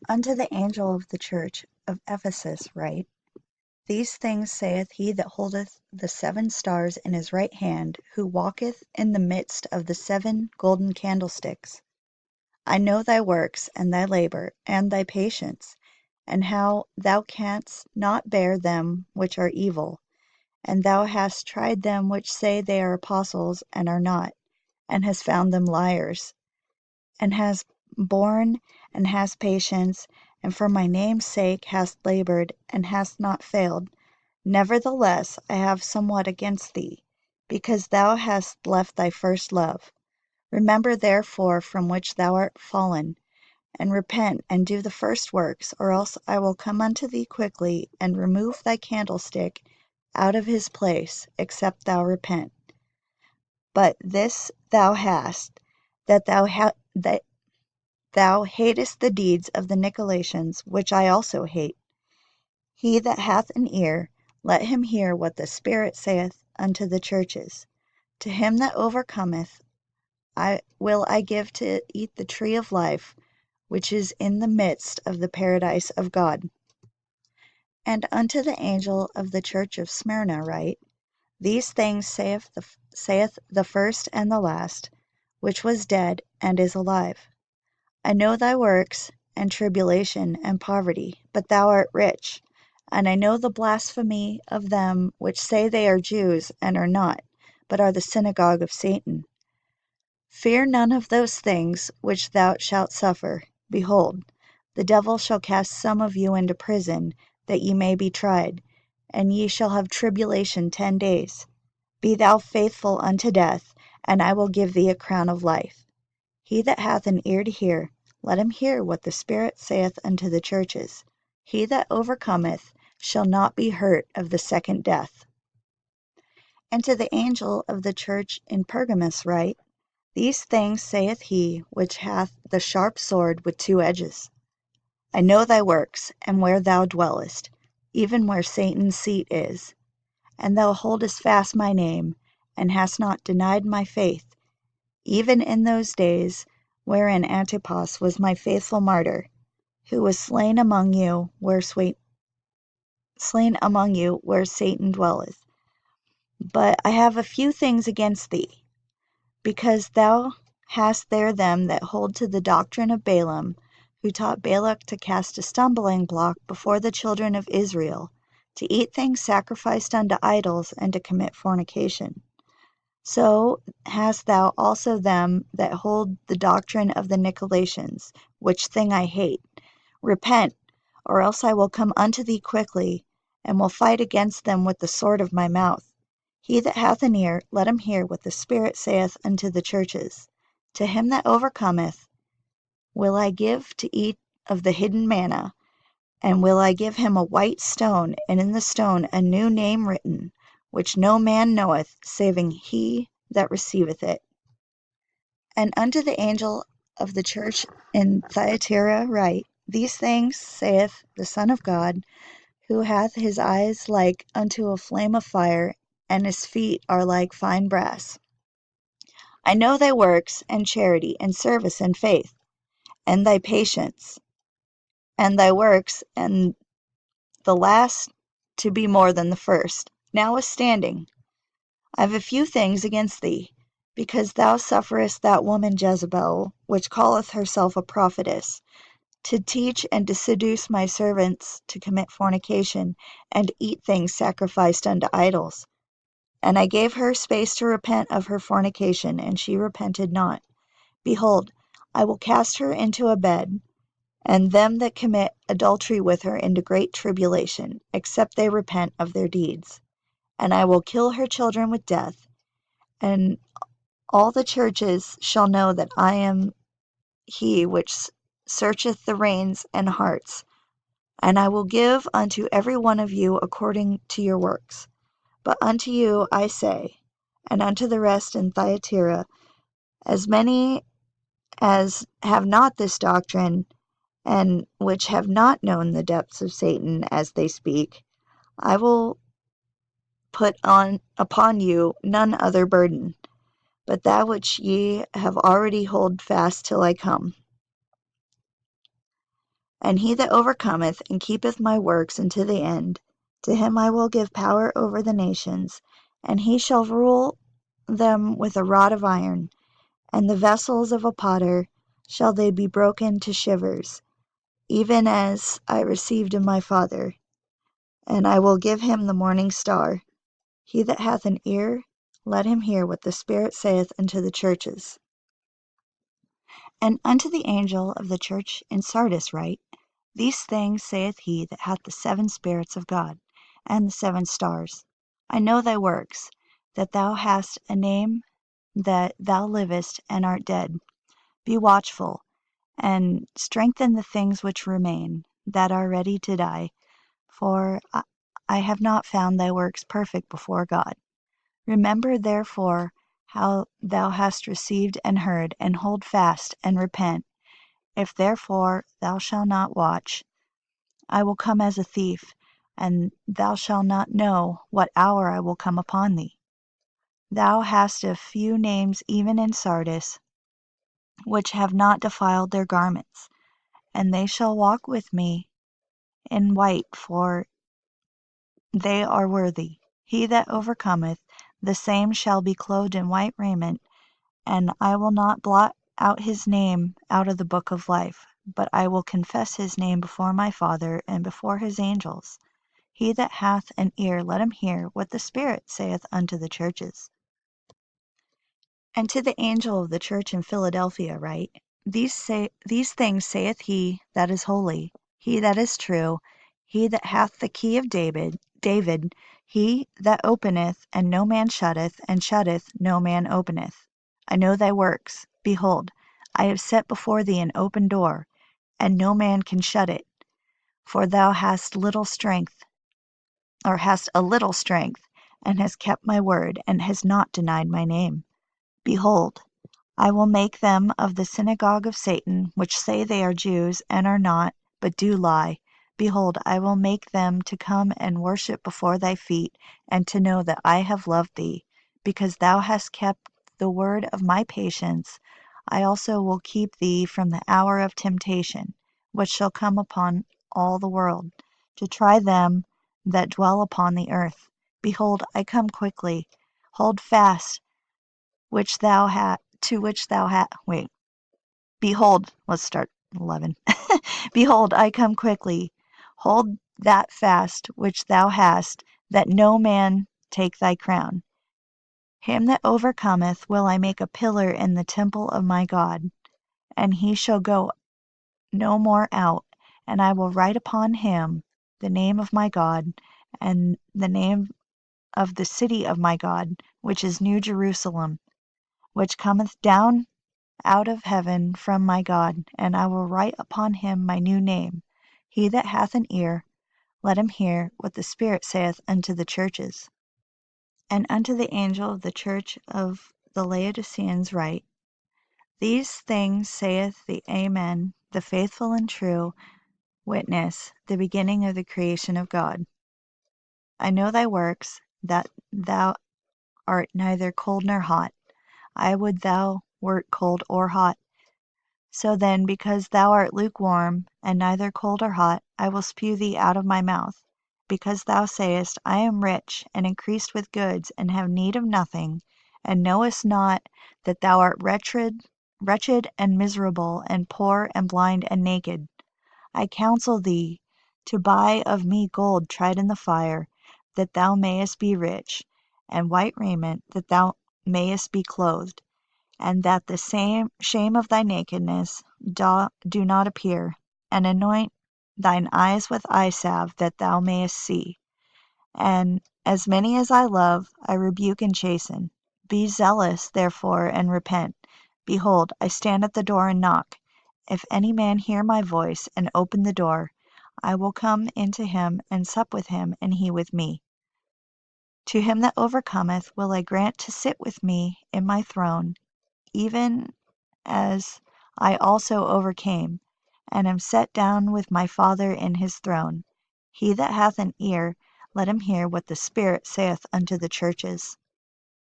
Unto the angel of the church of Ephesus write, These things saith he that holdeth the 7 stars in his right hand, who walketh in the midst of the 7 golden candlesticks. I know thy works, and thy labor, and thy patience, and how thou canst not bear them which are evil. And thou hast tried them which say they are apostles, and are not, and hast found them liars, and hast borne, and hast patience, and for my name's sake hast labored, and hast not failed. Nevertheless I have somewhat against thee, because thou hast left thy first love. Remember therefore from which thou art fallen, and repent, and do the first works, or else I will come unto thee quickly, and remove thy candlestick out of his place, except thou repent. But this thou hast, that thou hatest the deeds of the Nicolaitans, which I also hate. He that hath an ear, let him hear what the Spirit saith unto the churches. To him that overcometh, I give to eat the tree of life, which is in the midst of the paradise of God. And unto the angel of the church of Smyrna write, These things saith the first and the last, which was dead and is alive. I know thy works, and tribulation, and poverty, but thou art rich. And I know the blasphemy of them which say they are Jews, and are not, but are the synagogue of Satan. Fear none of those things which thou shalt suffer. Behold, the devil shall cast some of you into prison, that ye may be tried, and ye shall have tribulation 10 days. Be thou faithful unto death, and I will give thee a crown of life. He that hath an ear to hear, let him hear what the Spirit saith unto the churches. He that overcometh shall not be hurt of the second death. And to the angel of the church in Pergamos write, These things saith he which hath the sharp sword with 2 edges. I know thy works, and where thou dwellest, even where Satan's seat is. And thou holdest fast my name, and hast not denied my faith, even in those days wherein Antipas was my faithful martyr, who was slain among you where Satan dwelleth. But I have a few things against thee, because thou hast there them that hold to the doctrine of Balaam, who taught Balak to cast a stumbling block before the children of Israel, to eat things sacrificed unto idols, and to commit fornication. So hast thou also them that hold the doctrine of the Nicolaitans, which thing I hate. Repent, or else I will come unto thee quickly, and will fight against them with the sword of my mouth. He that hath an ear, let him hear what the Spirit saith unto the churches. To him that overcometh will I give to eat of the hidden manna, and will I give him a white stone, and in the stone a new name written, which no man knoweth, saving he that receiveth it. And unto the angel of the church in Thyatira write, These things saith the Son of God, who hath his eyes like unto a flame of fire, and his feet are like fine brass. I know thy works, and charity, and service, and faith, and thy patience, and thy works, and the last to be more than the first. Notwithstanding, I have a few things against thee, because thou sufferest that woman Jezebel, which calleth herself a prophetess, to teach and to seduce my servants to commit fornication, and to eat things sacrificed unto idols. And I gave her space to repent of her fornication, and she repented not. Behold, I will cast her into a bed, and them that commit adultery with her into great tribulation, except they repent of their deeds. And I will kill her children with death, and all the churches shall know that I am he which searcheth the reins and hearts. And I will give unto every one of you according to your works. But unto you I say, and unto the rest in Thyatira, as many as have not this doctrine, and which have not known the depths of Satan as they speak, I will put upon you none other burden, but that which ye have already hold fast till I come. And he that overcometh and keepeth my works unto the end, to him I will give power over the nations, and he shall rule them with a rod of iron, and the vessels of a potter shall they be broken to shivers, even as I received of my Father. And I will give him the morning star. He that hath an ear, let him hear what the Spirit saith unto the churches. And unto the angel of the church in Sardis write, These things saith he that hath the 7 spirits of God, and the 7 stars. I know thy works, that thou hast a name, that thou livest and art dead. Be watchful, and strengthen the things which remain, that are ready to die, for I have not found thy works perfect before God. Remember therefore how thou hast received and heard, and hold fast, and repent. If therefore thou shalt not watch, I will come as a thief, and thou shalt not know what hour I will come upon thee. Thou hast a few names even in Sardis, which have not defiled their garments, and they shall walk with me in white, for they are worthy. He that overcometh, the same shall be clothed in white raiment, and I will not blot out his name out of the book of life, but I will confess his name before my Father and before his angels. He that hath an ear, let him hear what the Spirit saith unto the churches. And to the angel of the church in Philadelphia write, These things saith he that is holy, he that is true, he that hath the key of David, he that openeth, and no man shutteth, and shutteth, no man openeth. I know thy works. Behold, I have set before thee an open door, and no man can shut it. For thou hast a little strength, and hast kept my word, and hast not denied my name. Behold, I will make them of the synagogue of Satan, which say they are Jews, and are not, but do lie. Behold, I will make them to come and worship before thy feet, and to know that I have loved thee. Because thou hast kept the word of my patience, I also will keep thee from the hour of temptation, which shall come upon all the world, to try them that dwell upon the earth. Behold, I come quickly. Hold fast Behold, let's start 11. Behold, I come quickly. Hold that fast which thou hast, that no man take thy crown. Him that overcometh will I make a pillar in the temple of my God, and he shall go no more out, and I will write upon him the name of my God, and the name of the city of my God, which is New Jerusalem, which cometh down out of heaven from my God, and I will write upon him my new name. He that hath an ear, let him hear what the Spirit saith unto the churches. And unto the angel of the church of the Laodiceans write, These things saith the Amen, the faithful and true witness, the beginning of the creation of God. I know thy works, that thou art neither cold nor hot. I would thou wert cold or hot. So then, because thou art lukewarm, and neither cold or hot, I will spew thee out of my mouth. Because thou sayest, I am rich, and increased with goods, and have need of nothing, and knowest not that thou art wretched, and miserable, and poor, and blind, and naked. I counsel thee to buy of me gold tried in the fire, that thou mayest be rich, and white raiment, that thou mayest be clothed, and that the shame of thy nakedness do not appear, and anoint thine eyes with eye salve, that thou mayest see. And as many as I love, I rebuke and chasten. Be zealous, therefore, and repent. Behold, I stand at the door and knock. If any man hear my voice, and open the door, I will come into him, and sup with him, and he with me. To him that overcometh will I grant to sit with me in my throne, even as I also overcame, and am set down with my Father in his throne. He that hath an ear, let him hear what the Spirit saith unto the churches.